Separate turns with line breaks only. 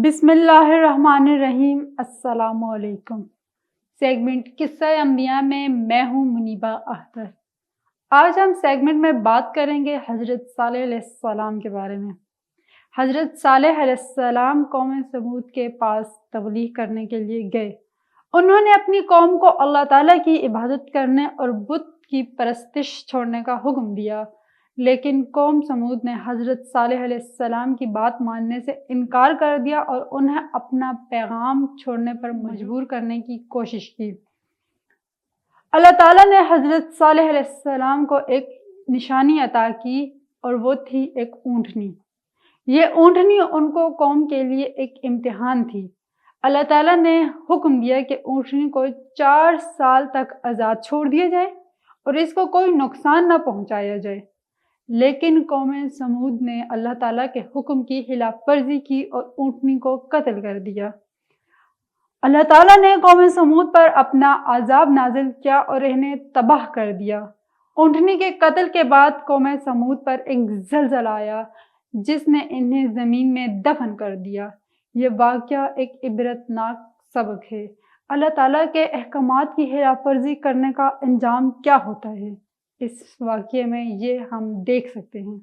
بسم اللہ الرحمن الرحیم۔ السلام علیکم۔ سیگمنٹ قصہ انبیاء میں ہوں منیبہ اختر۔ آج ہم سیگمنٹ میں بات کریں گے حضرت صالح علیہ السلام کے بارے میں۔ حضرت صالح علیہ السلام قوم سمود کے پاس تبلیغ کرنے کے لیے گئے۔ انہوں نے اپنی قوم کو اللہ تعالیٰ کی عبادت کرنے اور بت کی پرستش چھوڑنے کا حکم دیا، لیکن قوم سمود نے حضرت صالح علیہ السلام کی بات ماننے سے انکار کر دیا اور انہیں اپنا پیغام چھوڑنے پر مجبور کرنے کی کوشش کی۔ اللہ تعالیٰ نے حضرت صالح علیہ السلام کو ایک نشانی عطا کی اور وہ تھی ایک اونٹنی۔ یہ اونٹنی ان کو قوم کے لیے ایک امتحان تھی۔ اللہ تعالیٰ نے حکم دیا کہ اونٹنی کو 4 سال تک آزاد چھوڑ دیا جائے اور اس کو کوئی نقصان نہ پہنچایا جائے، لیکن قوم سمود نے اللہ تعالیٰ کے حکم کی خلاف ورزی کی اور اونٹنی کو قتل کر دیا۔ اللہ تعالیٰ نے قوم سمود پر اپنا عذاب نازل کیا اور انہیں تباہ کر دیا۔ اونٹنی کے قتل کے بعد قوم سمود پر ایک زلزلہ آیا جس نے انہیں زمین میں دفن کر دیا۔ یہ واقعہ ایک عبرتناک سبق ہے۔ اللہ تعالیٰ کے احکامات کی خلاف ورزی کرنے کا انجام کیا ہوتا ہے، اس واقعے میں یہ ہم دیکھ سکتے ہیں۔